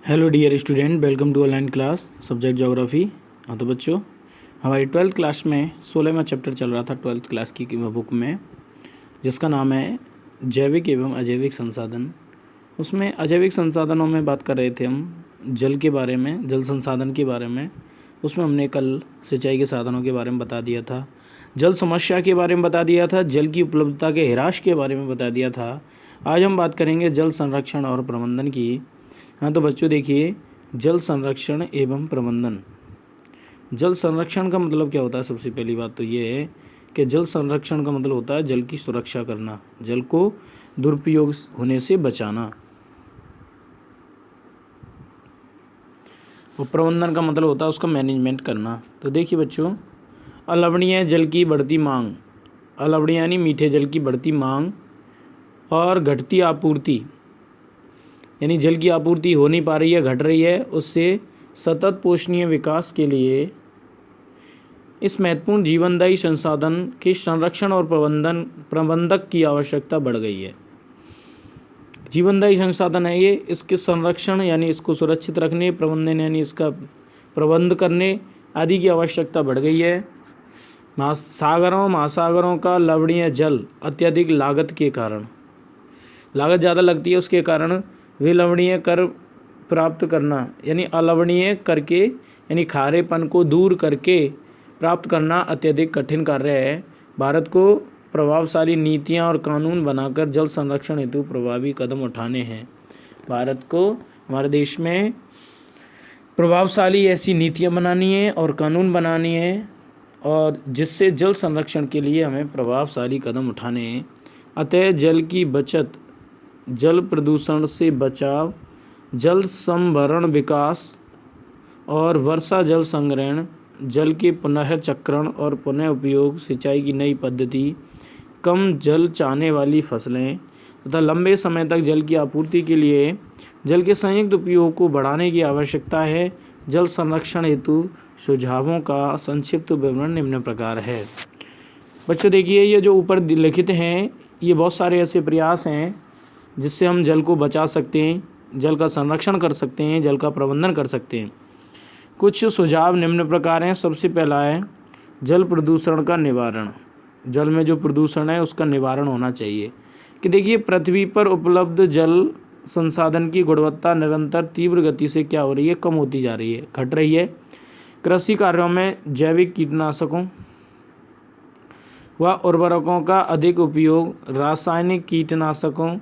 Hello dear student, welcome to online class subject geography. हाँ तो बच्चों, हमारी 12th क्लास में 16वां चैप्टर चल रहा था 12th क्लास की बुक में, जिसका नाम है जैविक एवं अजैविक संसाधन। उसमें अजैविक संसाधनों में बात कर रहे थे हम जल के बारे में, जल संसाधन के बारे में। उसमें हमने कल सिंचाई के साधनों के बारे में बता दिया था, जल समस्या के बारे में बता दिया था, जल की उपलब्धता के ह्रास के बारे में बता दिया था। आज हम बात करेंगे जल संरक्षण और प्रबंधन की। हाँ तो बच्चों देखिए, जल संरक्षण एवं प्रबंधन। जल संरक्षण का मतलब क्या होता है? सबसे पहली बात तो ये है कि जल संरक्षण का मतलब होता है जल की सुरक्षा करना, जल को दुरुपयोग होने से बचाना। और प्रबंधन का मतलब होता है उसका मैनेजमेंट करना। तो देखिए बच्चों, अलवणीय जल की बढ़ती मांग, अलवणीय यानी मीठे जल की बढ़ती मांग और घटती आपूर्ति, यानी जल की आपूर्ति हो नहीं पा रही है, घट रही है, उससे सतत पोषणीय विकास के लिए इस महत्वपूर्ण जीवनदायी संसाधन के संरक्षण और प्रबंधक की आवश्यकता बढ़ गई है। जीवनदायी संसाधन है ये, इसके संरक्षण यानी इसको सुरक्षित रखने, प्रबंधन यानी इसका प्रबंध करने आदि की आवश्यकता बढ़ गई है। महासागरों का लवणीय जल अत्यधिक लागत के कारण, लागत ज़्यादा लगती है, उसके कारण विलवणीय कर प्राप्त करना यानी अलवणीय करके यानी खारेपन को दूर करके प्राप्त करना अत्यधिक कठिन कार्य है। भारत को प्रभावशाली नीतियां और कानून बनाकर जल संरक्षण हेतु प्रभावी कदम उठाने हैं। भारत को, हमारे देश में प्रभावशाली ऐसी नीतियां बनानी है और कानून बनानी है, और जिससे जल संरक्षण के लिए हमें प्रभावशाली कदम उठाने हैं। अतः जल की बचत, जल प्रदूषण से बचाव, जल संभरण विकास और वर्षा जल संग्रहण, जल के पुनर्चक्रण और पुनः उपयोग, सिंचाई की नई पद्धति, कम जल चाहने वाली फसलें तथा लंबे समय तक जल की आपूर्ति के लिए जल के संयुक्त उपयोग को बढ़ाने की आवश्यकता है। जल संरक्षण हेतु सुझावों का संक्षिप्त विवरण निम्न प्रकार है। बच्चों देखिए, ये जो ऊपर लिखित हैं ये बहुत सारे ऐसे प्रयास हैं जिससे हम जल को बचा सकते हैं, जल का संरक्षण कर सकते हैं, जल का प्रबंधन कर सकते हैं। कुछ सुझाव निम्न प्रकार हैं। सबसे पहला है जल प्रदूषण का निवारण। जल में जो प्रदूषण है उसका निवारण होना चाहिए। कि देखिए, पृथ्वी पर उपलब्ध जल संसाधन की गुणवत्ता निरंतर तीव्र गति से क्या हो रही है? कम होती जा रही है, घट रही है। कृषि कार्यों में जैविक कीटनाशकों व उर्वरकों का अधिक उपयोग, रासायनिक कीटनाशकों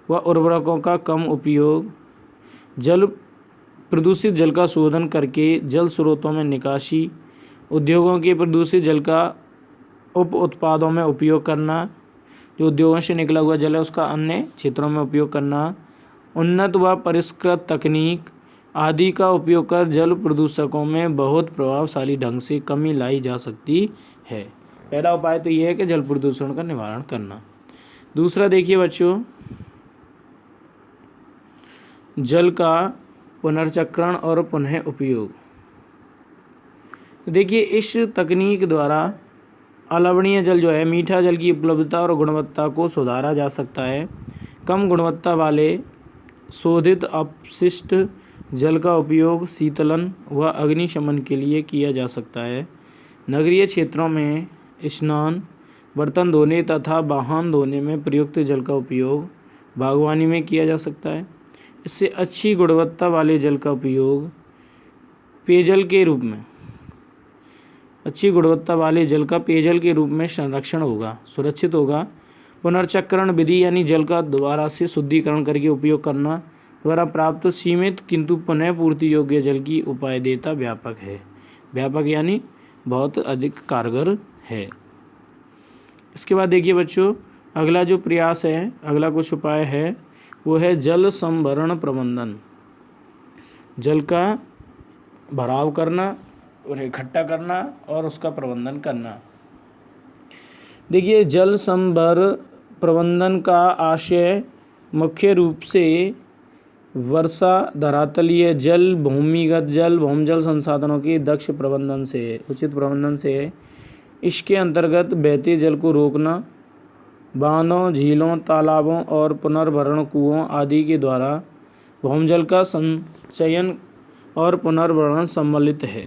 व उर्वरकों का कम उपयोग, जल प्रदूषित जल का शोधन करके जल स्रोतों में निकासी, उद्योगों के प्रदूषित जल का उप उत्पादों में उपयोग करना, जो उद्योगों से निकला हुआ जल है उसका अन्य क्षेत्रों में उपयोग करना, उन्नत व परिष्कृत तकनीक आदि का उपयोग कर जल प्रदूषकों में बहुत प्रभावशाली ढंग से कमी लाई जा सकती है। पहला उपाय तो यह है कि जल प्रदूषण का निवारण करना। दूसरा देखिए बच्चों, जल का पुनर्चक्रण और पुनः उपयोग। देखिए, इस तकनीक द्वारा अलवणीय जल जो है, मीठा जल की उपलब्धता और गुणवत्ता को सुधारा जा सकता है। कम गुणवत्ता वाले शोधित अपशिष्ट जल का उपयोग शीतलन व अग्निशमन के लिए किया जा सकता है। नगरीय क्षेत्रों में स्नान, बर्तन धोने तथा वाहन धोने में प्रयुक्त जल का उपयोग बागवानी में किया जा सकता है। इससे अच्छी गुणवत्ता वाले जल का उपयोग पेयजल के रूप में, अच्छी गुणवत्ता वाले जल का पेयजल के रूप में संरक्षण होगा, सुरक्षित होगा। पुनर्चक्रण विधि यानी जल का दोबारा से शुद्धिकरण करके उपयोग करना द्वारा प्राप्त सीमित किंतु पुनः पूर्ति योग्य जल की उपादेयता व्यापक है। व्यापक यानी बहुत अधिक कारगर है। इसके बाद देखिए बच्चों, अगला जो प्रयास है, अगला कुछ उपाय है, वो है जल संभरण प्रबंधन। जल का भराव करना और इकट्ठा करना और उसका प्रबंधन करना। देखिए, जल संभर प्रबंधन का आशय मुख्य रूप से वर्षा, धरातलीय जल, भूमिगत जल, भौमजल संसाधनों के दक्ष प्रबंधन से, उचित प्रबंधन से है। इसके अंतर्गत बहते जल को रोकना, बांधों, झीलों, तालाबों और पुनर्भरण कुओं आदि के द्वारा भौमजल का संचयन और पुनर्भरण सम्मिलित है।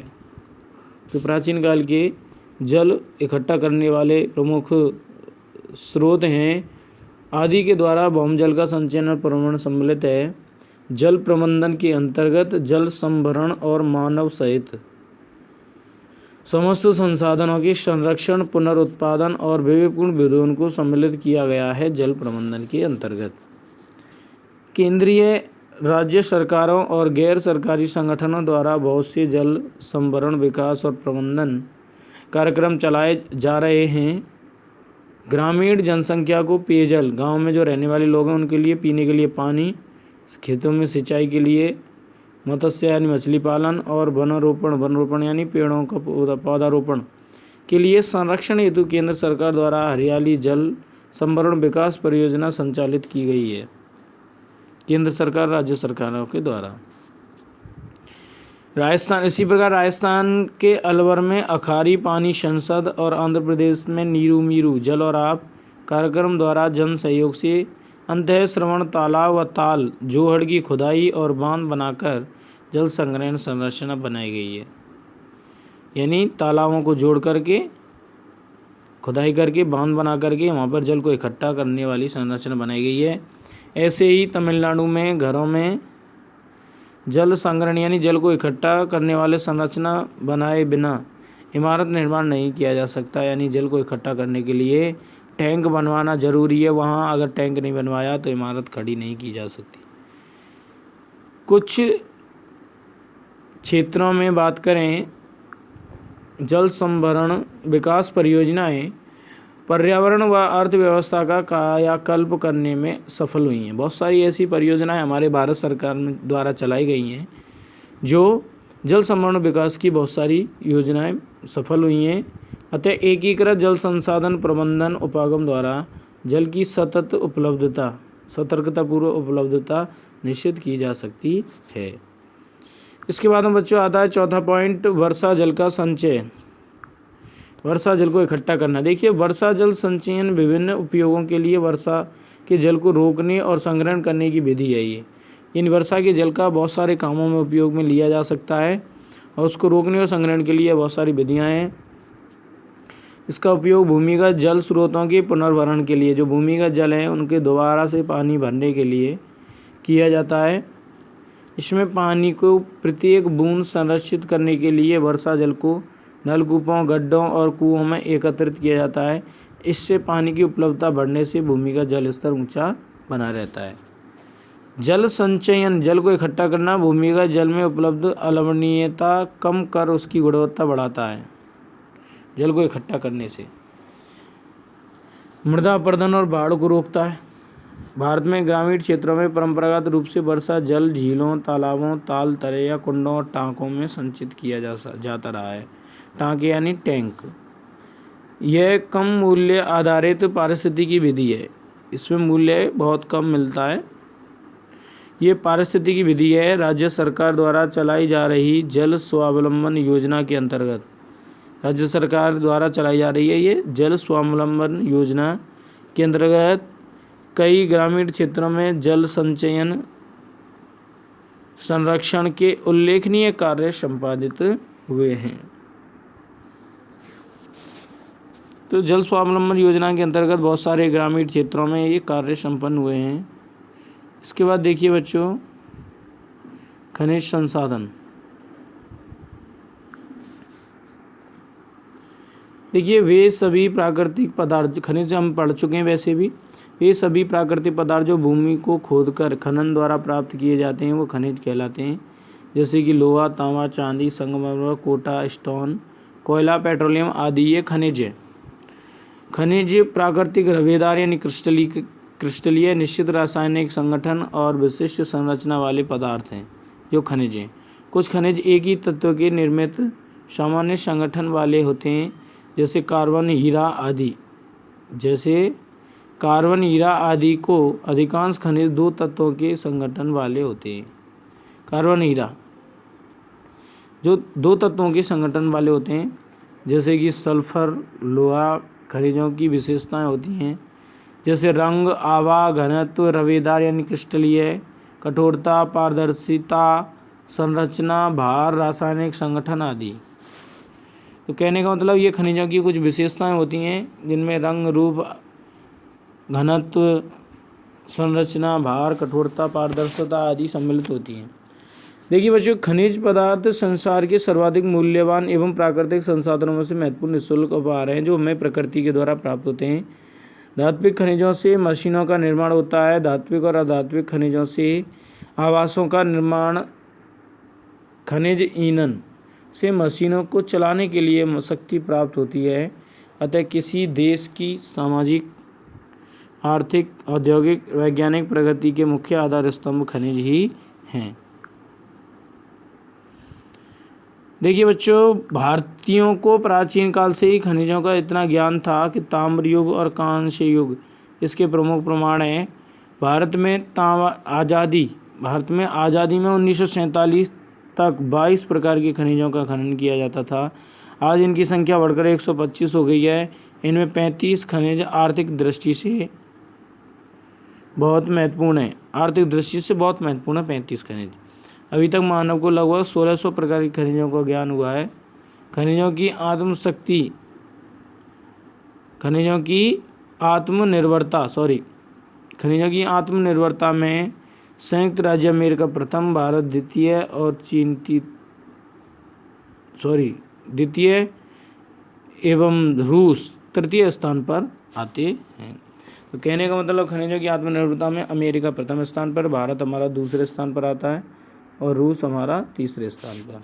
तो प्राचीन काल के जल इकट्ठा करने वाले प्रमुख स्रोत हैं। आदि के द्वारा भौमजल का संचयन और पुनर्भरण सम्मिलित है। जल प्रबंधन के अंतर्गत जल संभरण और मानव सहित समस्त संसाधनों के संरक्षण, पुनरुत्पादन और विवेकपूर्ण विधियों को सम्मिलित किया गया है। जल प्रबंधन के अंतर्गत केंद्रीय, राज्य सरकारों और गैर सरकारी संगठनों द्वारा बहुत से जल संभरण, विकास और प्रबंधन कार्यक्रम चलाए जा रहे हैं। ग्रामीण जनसंख्या को पेयजल, गांव में जो रहने वाले लोग हैं उनके लिए पीने के लिए पानी, खेतों में सिंचाई के लिए मत्स्य यानी मछली पालन, और वनरोपण यानी पेड़ों का पौधारोपण के लिए संरक्षण हेतु केंद्र सरकार द्वारा हरियाली जल संभरण विकास परियोजना संचालित की गई है। केंद्र सरकार, राज्य सरकारों के द्वारा। राजस्थान, इसी प्रकार राजस्थान के अलवर में अखारी पानी संसद और आंध्र प्रदेश में नीरू मीरू जल और आप कार्यक्रम द्वारा जन सहयोग से अंतः श्रवण तालाब व ताल जोहड़ की खुदाई और बांध बनाकर जल संग्रहण संरचना बनाई गई है। यानी तालाबों को जोड़ करके, खुदाई करके, बांध बना करके वहाँ पर जल को इकट्ठा करने वाली संरचना बनाई गई है। ऐसे ही तमिलनाडु में घरों में जल संग्रहण यानी जल को इकट्ठा करने वाले संरचना बनाए बिना इमारत निर्माण नहीं किया जा सकता। यानी जल को इकट्ठा करने के लिए टैंक बनवाना जरूरी है। वहाँ अगर टैंक नहीं बनवाया तो इमारत खड़ी नहीं की जा सकती। कुछ क्षेत्रों में बात करें, जल संभरण विकास परियोजनाएं पर्यावरण व अर्थव्यवस्था का कायाकल्प करने में सफल हुई हैं। बहुत सारी ऐसी परियोजनाएं हमारे भारत सरकार द्वारा चलाई गई हैं जो जल संभरण विकास की बहुत सारी योजनाएं सफल हुई हैं। अतः एकीकृत जल संसाधन प्रबंधन उपागम द्वारा जल की सतत उपलब्धता, सतर्कतापूर्वक उपलब्धता निश्चित की जा सकती है। इसके बाद में बच्चों आता है चौथा पॉइंट, वर्षा जल का संचय। वर्षा जल को इकट्ठा करना। देखिए, वर्षा जल संचयन विभिन्न उपयोगों के लिए वर्षा के जल को रोकने और संग्रहण करने की विधि है। ये इन वर्षा के जल का बहुत सारे कामों में उपयोग में लिया जा सकता है और उसको रोकने और संग्रहण के लिए बहुत सारी विधियाँ हैं। इसका उपयोग भूमिगत जल स्रोतों के पुनर्भरण के लिए, जो भूमिगत जल हैं उनके दोबारा से पानी भरने के लिए किया जाता है। इसमें पानी को प्रत्येक बूंद संरक्षित करने के लिए वर्षा जल को नलकूपों, गड्ढों और कुओं में एकत्रित किया जाता है। इससे पानी की उपलब्धता बढ़ने से भूमिगत जल स्तर ऊंचा बना रहता है। जल संचयन, जल को इकट्ठा करना भूमिगत जल में उपलब्ध अलवणीयता कम कर उसकी गुणवत्ता बढ़ाता है। जल को इकट्ठा करने से मृदा अपरदन और बाढ़ को रोकता है। भारत में ग्रामीण क्षेत्रों में परंपरागत रूप से वर्षा जल झीलों, तालाबों, ताल तरे या कुंडों और टांकों में संचित किया जाता रहा है। टांके यानी टैंक। यह कम मूल्य आधारित पारिस्थितिकी विधि है। इसमें मूल्य बहुत कम मिलता है। ये पारिस्थितिकी विधि है। राज्य सरकार द्वारा चलाई जा रही जल स्वावलंबन योजना के अंतर्गत, राज्य सरकार द्वारा चलाई जा रही है ये जल स्वावलंबन योजना के अंतर्गत कई ग्रामीण क्षेत्रों में जल संचयन संरक्षण के उल्लेखनीय कार्य संपादित हुए हैं। तो जल स्वावलंबन योजना के अंतर्गत बहुत सारे ग्रामीण क्षेत्रों में ये कार्य संपन्न हुए हैं। इसके बाद देखिए बच्चों, खनिज संसाधन। देखिए, वे सभी प्राकृतिक पदार्थ, खनिज हम पढ़ चुके हैं वैसे भी, वे सभी प्राकृतिक पदार्थ जो भूमि को खोदकर खनन द्वारा प्राप्त किए जाते हैं वो खनिज कहलाते हैं। जैसे कि लोहा, तांबा, चांदी, संगमरमर, कोटा, स्टोन, कोयला, पेट्रोलियम आदि ये खनिज है। खनिज प्राकृतिक रवेदार यानी क्रिस्टलीय निश्चित रासायनिक संगठन और विशिष्ट संरचना वाले पदार्थ हैं जो खनिज हैं। कुछ खनिज एक ही तत्व के निर्मित सामान्य संगठन वाले होते हैं, जैसे कार्बन, हीरा आदि। जैसे कार्बन, हीरा आदि को अधिकांश खनिज दो तत्वों के संगठन वाले होते हैं। कार्बन, हीरा जो दो तत्वों के संगठन वाले होते हैं, जैसे कि सल्फर, लोहा खनिजों की विशेषताएं होती हैं, जैसे रंग, आवा, घनत्व, रवेदार यानी क्रिस्टलीय, कठोरता, पारदर्शिता, संरचना, भार, रासायनिक संगठन आदि। तो कहने का मतलब ये खनिजों की कुछ विशेषताएं होती हैं जिनमें रंग, रूप, घनत्व, संरचना, भार, कठोरता, पारदर्शिता आदि सम्मिलित होती हैं। देखिए बच्चों, खनिज पदार्थ संसार के सर्वाधिक मूल्यवान एवं प्राकृतिक संसाधनों में से महत्वपूर्ण निःशुल्क उपहार हैं जो हमें प्रकृति के द्वारा प्राप्त होते हैं। धात्विक खनिजों से मशीनों का निर्माण होता है। धात्विक और अधात्विक खनिजों से आवासों का निर्माण, खनिज ईंधन से मशीनों को चलाने के लिए शक्ति प्राप्त होती है। अतः किसी देश की सामाजिक, आर्थिक, औद्योगिक, वैज्ञानिक प्रगति के मुख्य आधार स्तंभ खनिज ही हैं। देखिए बच्चों, भारतीयों को प्राचीन काल से ही खनिजों का इतना ज्ञान था कि ताम्र युग और कांस्य युग इसके प्रमुख प्रमाण हैं। भारत में आज़ादी में 1947 तक 22 प्रकार के खनिजों का खनन किया जाता था। आज इनकी संख्या बढ़कर 125 हो गई है। इनमें 35 खनिज आर्थिक दृष्टि से बहुत महत्वपूर्ण है। 35 खनिज। अभी तक मानव को लगभग 1600 प्रकार के खनिजों का ज्ञान हुआ है। खनिजों की आत्मनिर्भरता में संयुक्त राज्य अमेरिका प्रथम, भारत द्वितीय और चीन द्वितीय एवं रूस तृतीय स्थान पर आते हैं। तो कहने का मतलब खनिजों की आत्मनिर्भरता में अमेरिका प्रथम स्थान पर, भारत हमारा दूसरे स्थान पर आता है और रूस हमारा तीसरे स्थान पर।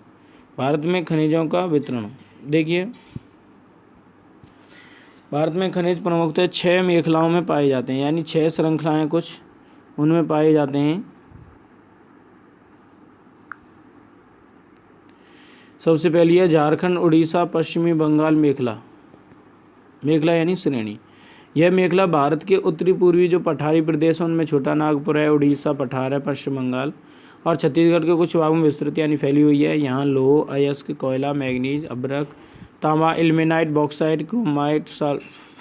भारत में खनिजों का वितरण देखिए, भारत में खनिज प्रमुखतः 6 मेखलाओं में पाए जाते हैं, यानी 6 श्रृंखलाएं कुछ उनमें पाए जाते हैं। सबसे पहली है झारखंड, उड़ीसा, पश्चिमी बंगाल मेखला यानी श्रेणी। यह मेखला भारत के उत्तरी पूर्वी जो पठारी प्रदेश है उनमें छोटा नागपुर है, उड़ीसा पठार है, पश्चिम बंगाल और छत्तीसगढ़ के कुछ भागों में विस्तृत यानी फैली हुई है। यहाँ लोह, अयस्क, कोयला, मैग्नीज, अभ्रक, तांबा, इल्मेनाइट, बॉक्साइट, क्रोमाइट,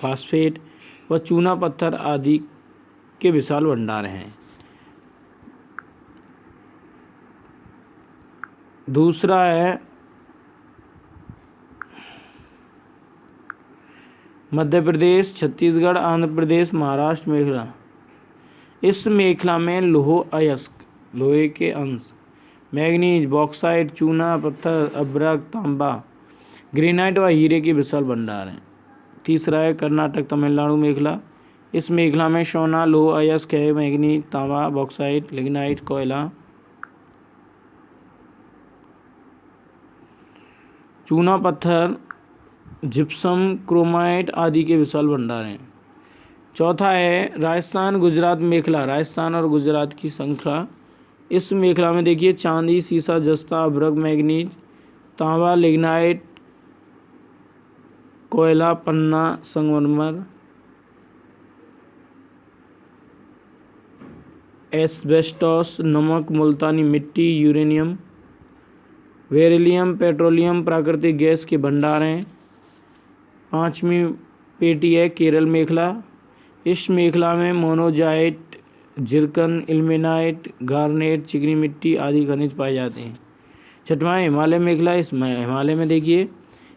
फास्फेट व चूना पत्थर आदि के विशाल भंडार हैं। दूसरा है मध्य प्रदेश, छत्तीसगढ़, आंध्र प्रदेश, महाराष्ट्र मेखला। इस मेखला में लोह, अयस्क, लोहे के अंश, मैग्नीज, बॉक्साइट, चूना पत्थर, अभ्रक, तांबा, ग्रेनाइट व हीरे के विशाल भंडार हैं। तीसरा है कर्नाटक, तमिलनाडु मेखला। इस मेखला में सोना, लोह, अयस्क है, मैग्नीज, तांबा, बॉक्साइट, लिग्नाइट, कोयला, चूना पत्थर, जिप्सम, क्रोमाइट आदि के विशाल भंडार हैं। चौथा है राजस्थान, गुजरात मेखला। राजस्थान और गुजरात की श्रृंखला। इस मेखला में देखिए चांदी, सीसा, जस्ता, अभ्रक, मैग्नीज, तांबा, लिग्नाइट, कोयला, पन्ना, संगमरमर, एस्बेस्टॉस, नमक, मुल्तानी मिट्टी, यूरेनियम, बेरिलियम, पेट्रोलियम, प्राकृतिक गैस के भंडार हैं। 5वीं पेटी है केरल मेखला। इस मेखला में मोनोजाइट, जिरकन, इल्मेनाइट, गार्नेट, चिकनी मिट्टी आदि खनिज पाए जाते हैं। 6वां हिमालय मेखला। इस हिमालय में देखिए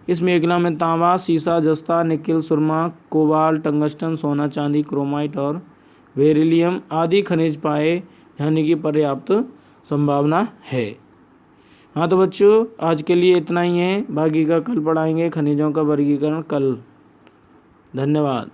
इस मेखला में तांबा, सीसा, जस्ता, निकिल, सुरमा, कोबाल्ट, टंगस्टन, सोना, चांदी, क्रोमाइट और बेरिलियम आदि खनिज पाए जाने की पर्याप्त संभावना है। हाँ तो बच्चों, आज के लिए इतना ही है। बाकी का कल पढ़ाएंगे। खनिजों का वर्गीकरण कल। धन्यवाद।